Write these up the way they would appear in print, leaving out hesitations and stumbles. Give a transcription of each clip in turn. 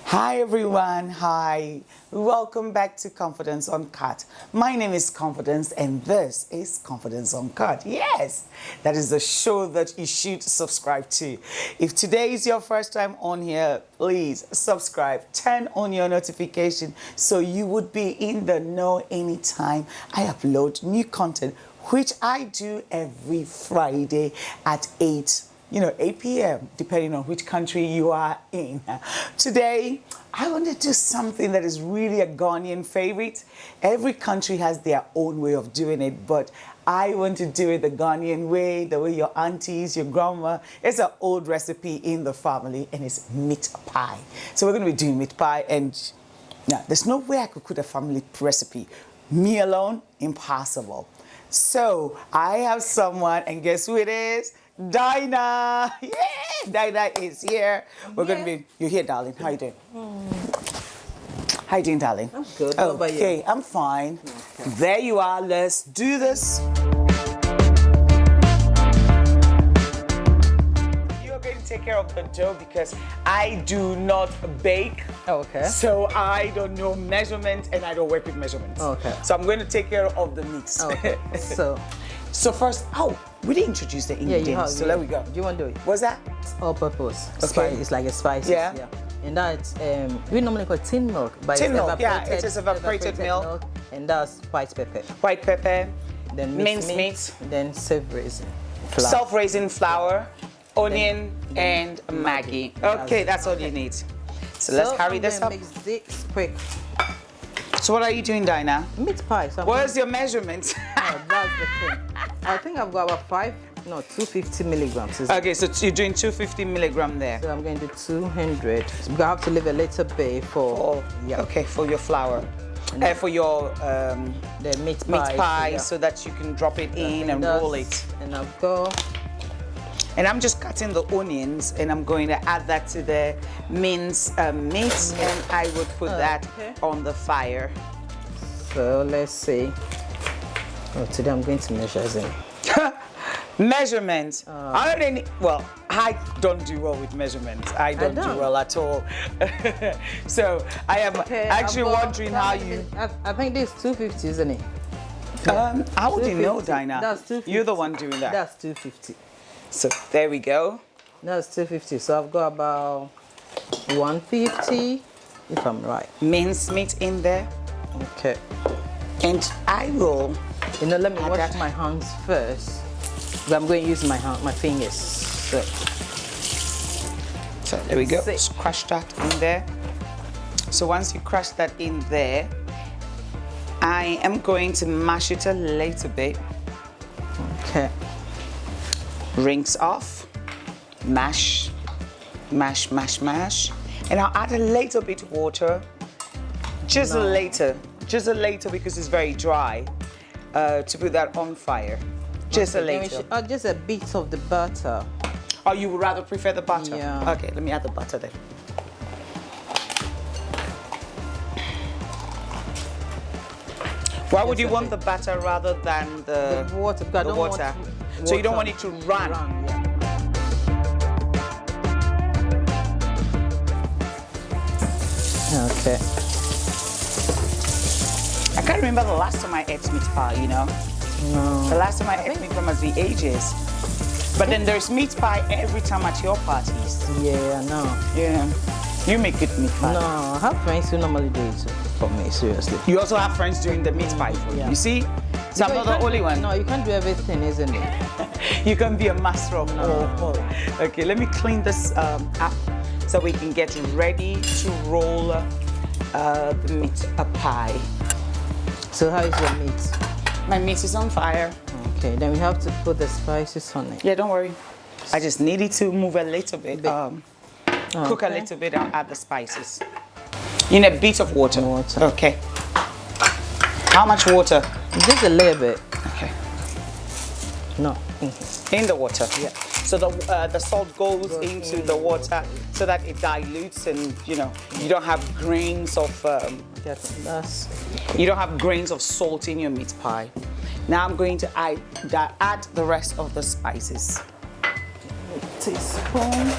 Hi everyone, hi. Welcome back to Confidence Uncut. My name is Confidence and this is Confidence Uncut. Yes, that is the show that you should subscribe to. If today is your first time on here, please subscribe, turn on your notification so you would be in the know anytime I upload new content, which I do every Friday at 8 p.m., depending on which country you are in. Today, I want to do something that is really a Ghanaian favorite. Every country has their own way of doing it, but I want to do it the Ghanaian way, the way your aunties, your grandma. It's an old recipe in the family, and it's meat pie. So we're going to be doing meat pie, and now there's no way I could cook a family recipe. Me alone, impossible. So I have someone, and guess who it is? Dinah! Yeah! Dinah is here. We're going to be... You're here, darling. How you doing? How you doing, darling? I'm good. How about you? Okay, I'm fine. Okay. There you are. Let's do this. You're going to take care of the dough because I do not bake. Oh, okay. So I don't know measurements and I don't work with measurements. Okay. So I'm going to take care of the mix. Okay. So first, we didn't introduce the ingredients, you have, so let me go. Do you want to do it? What's that? It's all-purpose. Okay. It's like a spice. Yeah. And that's, we normally call it tin milk. But Tin it's milk, yeah, it is evaporated milk. And that's white pepper. White pepper, Then minced meat, then self-raising flour. self-raising flour, onion, and Maggi. Okay, that's all you need. So let's hurry this up. Mix this quick. So what are you doing, Dinah? Meat pie. So Where's your measurement? Oh, that's the thing. I think I've got about 250 milligrams. Okay, so you're doing 250 milligram there. So I'm going to do 200. So I have to leave a little bit for... Okay, for your flour. For your the meat pie, so that you can drop it in and roll it. And I've got... And I'm just cutting the onions and I'm going to add that to the minced meat and I would put that on the fire. So let's see. Oh, today I'm going to measure it. Measurements. I don't do well with measurements. I don't do well at all. So I am actually wondering how you... I think this is 250, isn't it? How would you know, Dinah? That's 250. You're the one doing that. That's 250. So there we go. That's 250. So I've got about 150, if I'm right. Minced meat in there. Okay. And I will... let me wash my hands first. But I'm going to use my fingers. So there we go. Just crush that in there. So once you crush that in there, I am going to mash it a little bit. Okay. Rinse off, mash, mash, mash, mash. And I'll add a little bit of water, just a little because it's very dry, to put that on fire. Just a little. Just a bit of the butter. Oh, you would rather prefer the butter? Yeah. Okay, let me add the butter then. Why would you want the butter rather than the water? Because the water. So you don't want it to run. Okay. I can't remember the last time I ate meat pie, you know? No. The last time I ate meat pie must be ages. But then there's meat pie every time at your parties. Yeah, I know. Yeah. You make good meat pie. No, I have friends who normally do it for me, seriously. You also have friends doing the meat pie for you. You see? So I'm not the only one. No, you can't do everything, isn't it? You can be a master of all. Okay, let me clean this up so we can get ready to roll the meat pie. So how is your meat? My meat is on fire. Okay, then we have to put the spices on it. Yeah, don't worry. I just needed to move a little bit. Cook a little bit, I'll add the spices. You need a bit of water. Okay. How much water? Just a little bit. Okay. No. In the water? Yeah. So the salt goes into the water so that it dilutes, and you don't have grains of you don't have grains of salt in your meat pie. Now I'm going to add the rest of the spices. Teaspoon.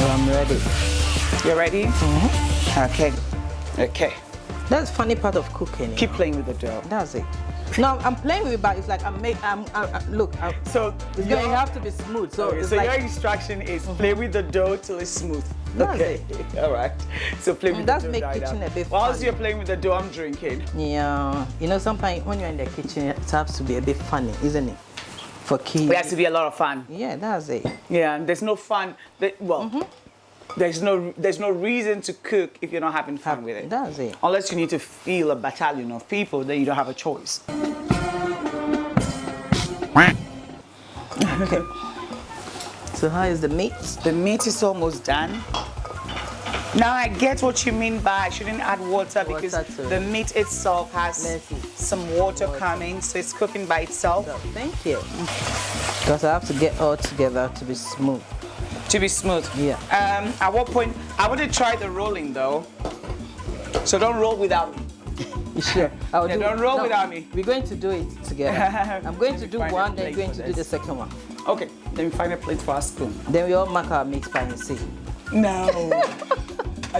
I'm ready. You're ready? Mm-hmm. Okay. Okay. That's the funny part of cooking. Keep playing with the dough. That's it. No, I'm playing with it, but it's like look. So you have to be smooth. So, okay, so your instruction is play with the dough till it's smooth. That's okay. All right. So play with the dough. That's make kitchen a bit Whilst fun. you're playing with the dough, I'm drinking. Yeah. Sometimes when you're in the kitchen, it has to be a bit funny, isn't it? For kids. It has to be a lot of fun. Yeah, that's it. Yeah, and there's no fun. There's no reason to cook if you're not having fun with it. That's it. Unless you need to feed a battalion of people, then you don't have a choice. Okay. So how is the meat? The meat is almost done. Now I get what you mean by I shouldn't add water because the meat itself has some water coming, so it's cooking by itself. So, thank you. Because I have to get all together to be smooth. To be smooth. Yeah. At what point I want to try the rolling though. So don't roll without me. You sure? Don't roll without me. We're going to do it together. I'm going to do one, then you're going to do the second one. Okay, let me find a plate for our spoon. Then we all mark our meat pie and see. No.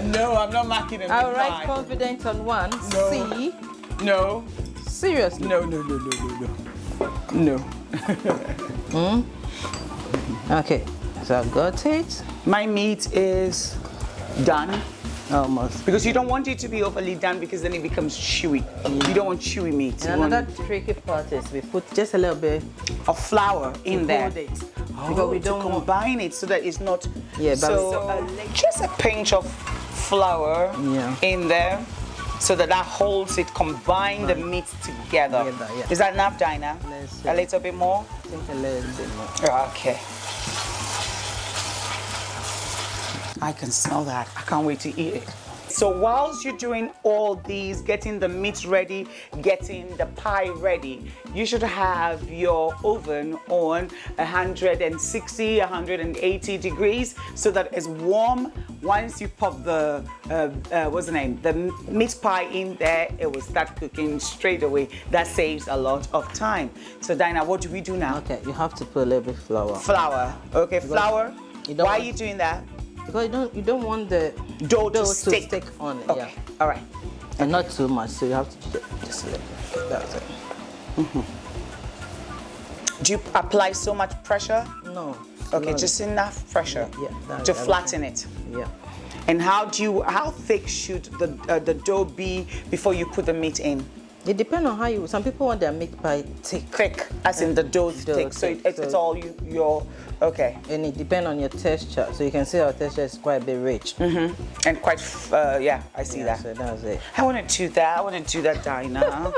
No, I'm not marking a meat pie. All right, confident on one. No. See? No. Seriously? No. No. Okay, so I've got it. My meat is done. Almost. Because you don't want it to be overly done because then it becomes chewy. Yeah. You don't want chewy meat. And another tricky part is we put just a little bit of flour in there. Hold it. Because we don't combine it so that it's not. Yeah, so just a pinch of flour in there so that holds it, combine the meat together. Yeah. Is that enough, Dinah? A little bit more? I think a little bit more. Okay. I can smell that. I can't wait to eat it. So whilst you're doing all these, getting the meat ready, getting the pie ready, you should have your oven on 160, 180 degrees so that it's warm. Once you pop the, the meat pie in there, it will start cooking straight away. That saves a lot of time. So Dinah, what do we do now? Okay, you have to put a little bit of flour. Flour. Okay, flour. Why are you doing that? Because you don't want the dough to stick on it. Okay. Yeah. All right. And not too much, so you have to just a little bit. That's it. Do you apply so much pressure? No. Okay, just enough pressure to flatten it. Yeah. And how thick should the dough be before you put the meat in? It depends on how you. Some people want their meat pie thick. Thick, as in the dough thick. So it's all your. Okay. And it depends on your texture. So you can see our texture is quite a bit rich. And quite, I see that. So that's it. I want to do that, Dinah.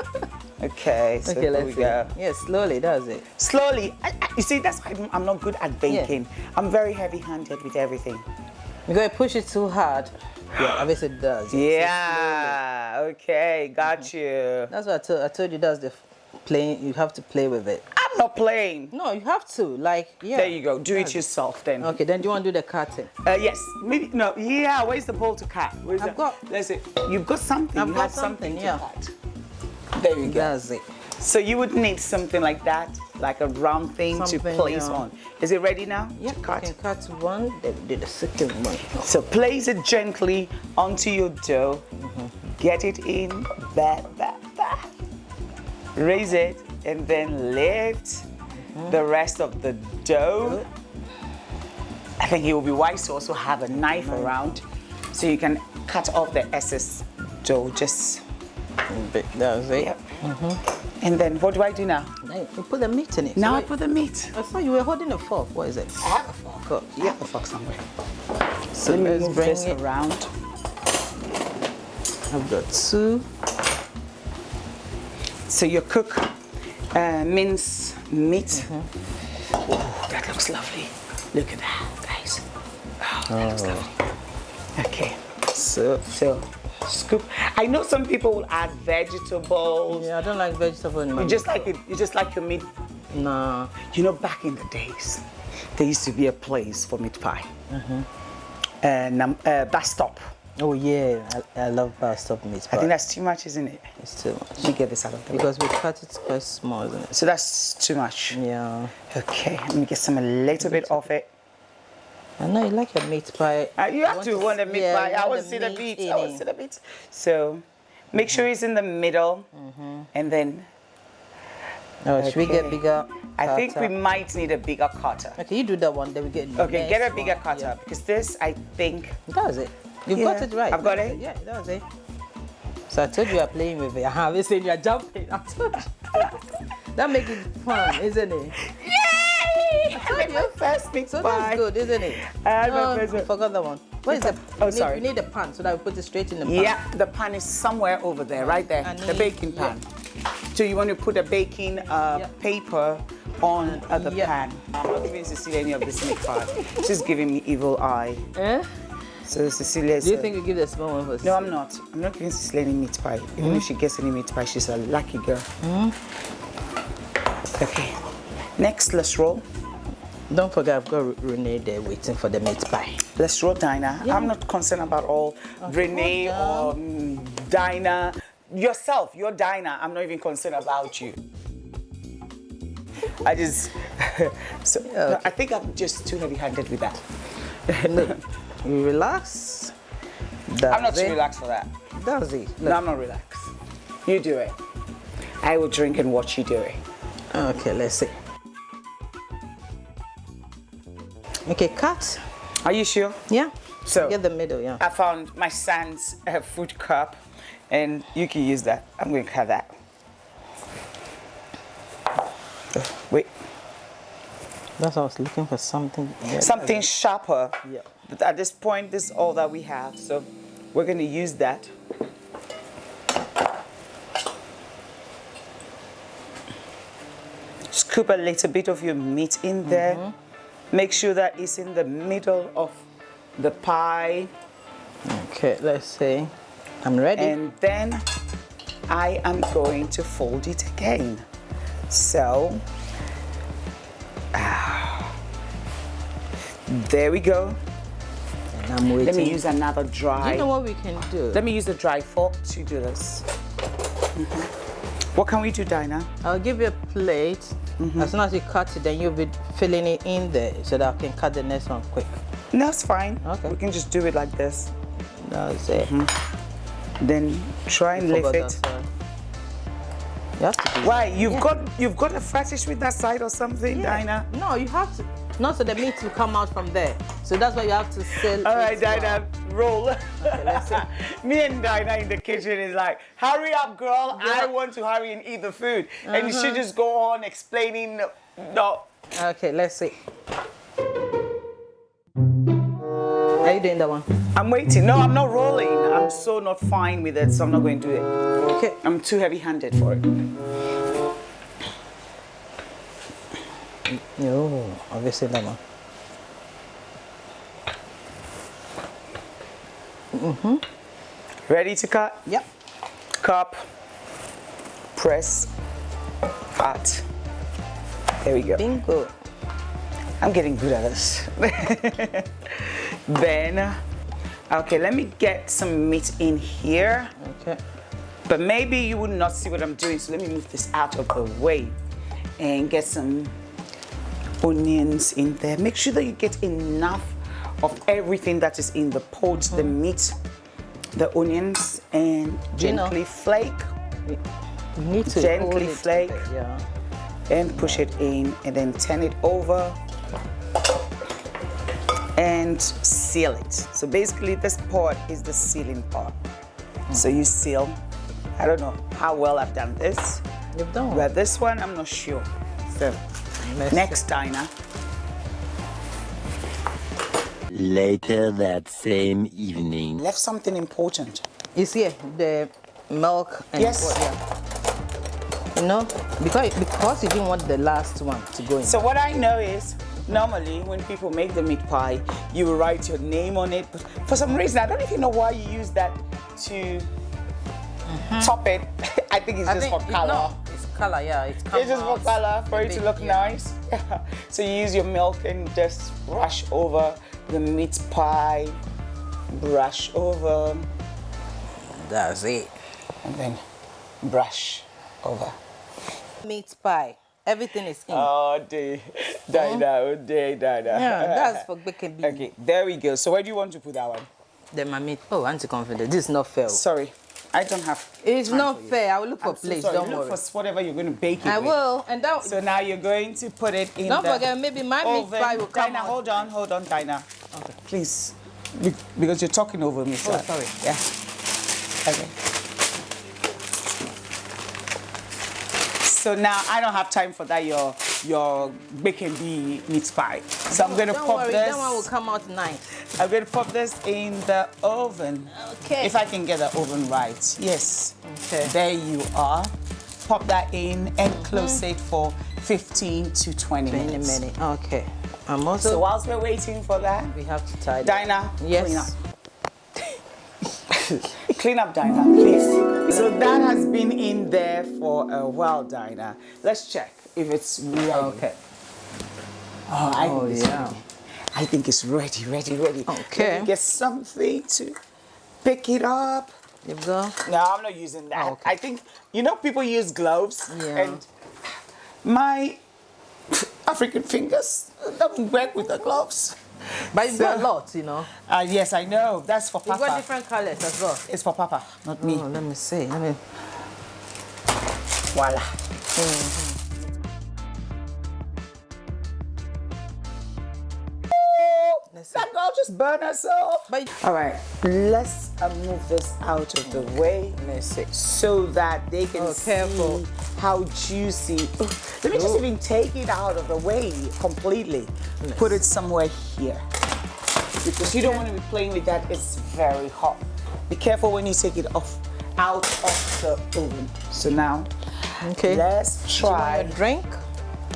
Okay, so okay, let's go. Yeah, slowly, that's it. Slowly. You see, that's why I'm not good at baking. Yeah. I'm very heavy-handed with everything. You're going to push it too hard. Yeah, obviously it does. Yeah, okay, got you. That's what I told you, that's the playing, you have to play with it. I'm not playing. No, you have to, There you go, do it yourself then. Okay, then do you want to do the cutting? Yes, maybe, no, where's the bowl to cut? Let's see, you've got something. I've got something, to cut. There you go. That's it. So you would need something like that, like a round thing to place on. Is it ready now? Yeah, you can cut one, then do the second one. So place it gently onto your dough. Get it in, raise it, and then lift the rest of the dough. I think it would be wise to also have a knife around so you can cut off the excess dough. Just that's it. Yep. And then what do I do now? Then Hey, you put the meat in it. Now So I wait, put the meat. I thought you were holding a fork. What is it? I have a fork. Fork. I have a fork somewhere. So Let me let's move bring this it. around. I've got 2. So you cook mince meat. Mm-hmm. Oh, that looks lovely. Look at that, guys. Oh, that looks lovely. Okay, so scoop. I know some people will add vegetables. Yeah, I don't like vegetable in my You just like it. You just like your meat. Nah. You know, back in the days, there used to be a place for meat pie. And bus stop. Oh yeah, I love stop meat I pie. think that's too much, isn't it? It's too much. Let me get this out of the way. Because we cut it quite small, isn't it? So that's too much. Yeah. Okay, let me get some a little bit of it. I know you like your meat pie. You have to want the meat pie. you I want want to the see the meat meat. in I want it. to see the meat. So make sure it's in the middle, and then Oh, should we get Okay. bigger? I think we cutter? might need a bigger cutter. Okay, you do that one, then we get. Okay, get a next bigger one. cutter because this, I think, Yeah. That was it. You've Yeah, got it right. I've got That was it? Yeah, that was it. So I told you are playing with it. I was saying you are jumping. I told you. That makes it fun, isn't it? yay! I made my first meat So pie. that's good, isn't it? I had my No, first I one. forgot that one. What is the? Oh, we need- sorry. We need a pan so that we put it straight in the pan. Yeah, the pan is somewhere over there, right there, I the need- baking pan. So you want to put a baking paper on the Yeah. pan. I'm not giving Cecilia any of this meat pie. She's giving me evil eye. Eh? So Cecilia Do you think you give the small one first? No, I'm not. I'm not giving Cecilia any meat pie. Even if she gets any meat pie, she's a lucky girl. Okay. Next, let's roll. Don't forget, I've got Renee there waiting for the meat pie. Let's roll Dinah. Yeah. I'm not concerned about all Renee hold or Dinah. Yourself, you're Dinah. I'm not even concerned about you. I just, so okay. I think I'm just too heavy-handed with that. You relax. I'm not That's too it. relaxed for that. That's it. No, I'm not relaxed. You do it. I will drink and watch you do it. Okay, let's see. Okay, cut. Are you sure? Yeah. So- get the middle, yeah. I found my son's food cup, and you can use that. I'm going to cut that. Wait, That's why I was looking for something. Yeah, something sharper. Yeah. But at this point, this is all that we have, so we're going to use that. Scoop a little bit of your meat in there. Make sure that it's in the middle of the pie. Okay, let's see. I'm ready. And then I am going to fold it again. So, there we go. And I'm waiting. Let me use another dry. You know what we can do? Let me use the dry fork to do this. What can we do, Dinah? I'll give you a plate. As soon as you cut it, then you'll be filling it in there so that I can cut the next one quick. That's fine. Okay. We can just do it like this. That's it. Then try and lift Forgot it. that side. You have to do Why? You've got a fetish with that side or something, Yeah. Dinah? No, you have to. Not so the meat will come out from there. So that's why you have to seal. All right, it well. Dinah, roll. let's see. Me and Dinah in the kitchen is like, hurry up, girl. I want to hurry and eat the food. And she just go on explaining. No. Okay, let's see. Are you doing that one? I'm waiting. No, I'm not rolling. I'm so not fine with it, so I'm not going to do it. Okay. I'm too heavy-handed for it. No, obviously that one. Ready to cut? Yep. Cup. Press. Cut. There we go. Bingo. I'm getting good at this. Then, okay, let me get some meat in here. Okay. But maybe you would not see what I'm doing, so let me move this out of the way and get some onions in there. Make sure that you get enough of everything that is in the pot, the meat, the onions, and gently flake You need to Gently hold it flake. a bit, yeah. and push it in and then turn it over and seal it. So basically this part is the sealing part. So you seal. I don't know how well I've done this, You've done one. But this one, I'm not sure. So, next, Dinah. Later that same evening. Left something important. You see the milk and Yes. what, yeah. You know, because you didn't want the last one to go in. So what I know is, normally when people make the meat pie, you will write your name on it. But for some reason, I don't even know why you use that to top it. I think it's just for color. No, it's color, yeah. It's Just for color, for it to look nice. So you use your milk and just brush over the meat pie. Brush over. That's it. And then brush over. Meat pie. Everything is in. Oh, dear. Dinah. Yeah, that's for bacon bean. Okay, there we go. So where do you want to put that one? Then my meat. Oh, anti-confident. This is not fair. Sorry, I don't have. It's time not for you. fair. I will look for I'm so place. sorry. Don't Look worry. for whatever you're going to bake it I with. will. And that. So now you're going to put it in Don't the forget, maybe my meat oven. pie will come Dinah, out. hold on, Dinah. Okay. Please, because you're talking over me. So. Oh, sorry. Yeah. Okay. So now I don't have time for that. Your bacon bee meat pie. So I'm going to Don't pop worry, this. that one will come out nice. I'm going to pop this in the oven. Okay. If I can get the oven right. Yes. Okay. There you are. Pop that in and close it for 15 to 20 In a minutes. minute. Okay. I'm also. So whilst we're waiting for that, we have to tie that. Dinah, Yes. clean up. Clean up, Dinah, please. So that has been in there for a while, Dinah. Let's check if it's ready. Okay. Oh, I think it's yeah. ready. I think it's ready. Okay. Let me get something to pick it up. You go. No, I'm not using that. Oh, okay. I think, people use gloves. Yeah. And my African fingers don't work with the gloves. But you've got lots, you know. Yes, I know. That's for You've got Papa. different colors as well. It's for Papa, not me. Oh, let me see. Let me. Voila. Let's see. That girl just burned herself. But All right, let's move this out of the way let's see. so that they can see Careful. how juicy. Ooh, let me just even take it out of the way completely. Put it somewhere here because you don't want to be playing with that. It's very hot. Be careful when you take it out of the oven. So now, Okay. let's Do you want try. your drink?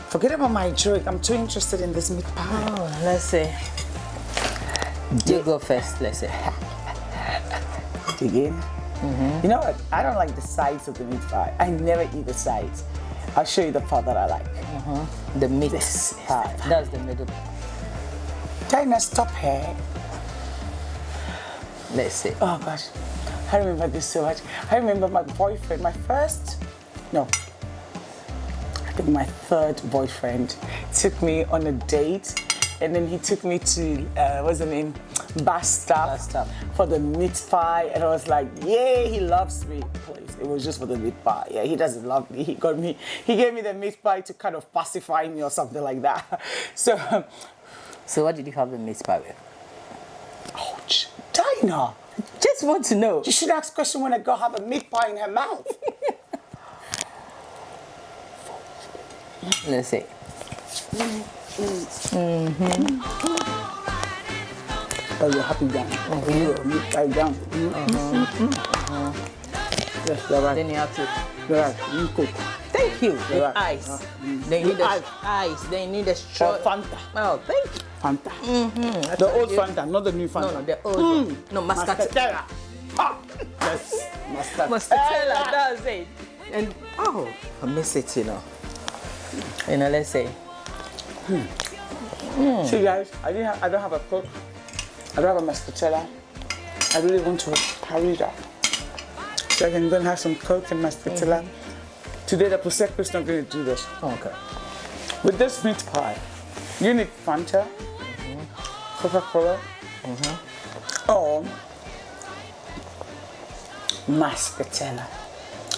Forget about my drink. I'm too interested in this meat pie. Oh, let's see. You go first. Let's see. Dig in. You know what? I don't like the sides of the meat pie. I never eat the sides. I'll show you the part that I like. The meat This is pie. That's the middle. Dinah, stop here. Let's see. Oh gosh, I remember this so much. I remember my boyfriend, I think my third boyfriend took me on a date, and then he took me to what's the name, Bastap for the meat pie, and I was like, yeah, he loves me. Please, it was just for the meat pie. Yeah, he doesn't love me. He gave me the meat pie to kind of pacify me or something like that. So what did you have the meat pie with? Ouch, Dinah. Just want to know. You should ask question when a girl have a meat pie in her mouth. Let's see. Oh, you're happy down. You're meat pie down. Yes, you're right. Then you have to. You're right. You cook. Thank you. With right. ice. Mm. Then you need the Ice. ice. Then you need the straw. Or Fanta. Oh, thank you. Fanta. The old Fanta, not the new Fanta. No, the old one. No, mascatella. Mascatella. Ah, yes, Mascatella, that's it. And oh, I miss it, you know. You know, let's say. See guys, I don't have a Coke. I don't have a mascatella. I really want to hurry it up. So I'm going to have some Coke and mascatella. Today the Prosecco is not going to do this. Okay. With this meat pie, you need Fanta, Coca-Cola, or mascatella.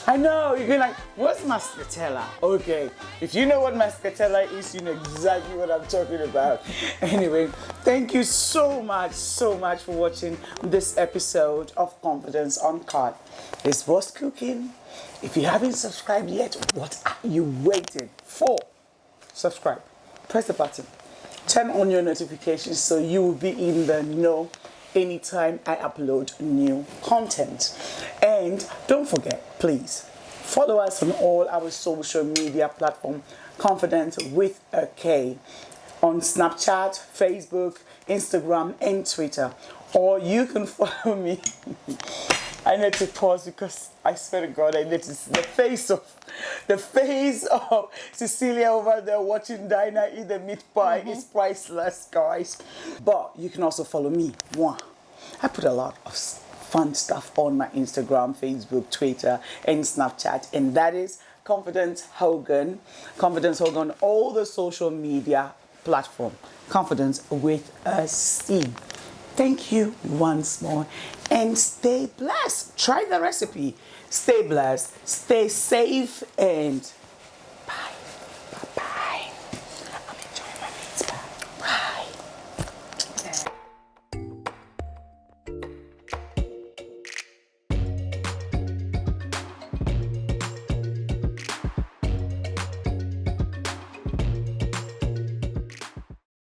I know, you're going like, what's mascatella? Okay, if you know what mascatella is, you know exactly what I'm talking about. Anyway, thank you so much for watching this episode of Confidence Uncut. This was cooking. If you haven't subscribed yet, what are you waiting for? Subscribe, press the button, turn on your notifications so you will be in the know anytime I upload new content. And don't forget, please follow us on all our social media platforms, Confidence with a K, on Snapchat, Facebook, Instagram, and Twitter. Or you can follow me. I need to pause because I swear to God, I need to see the face of Cecilia over there watching Dinah eat the meat pie is priceless, guys. But you can also follow me. I put a lot of fun stuff on my Instagram, Facebook, Twitter, and Snapchat, and that is Confidence Hogan. Confidence Hogan on all the social media platform. Confidence with a C. Thank you once more and stay blessed. Try the recipe. Stay blessed, stay safe, and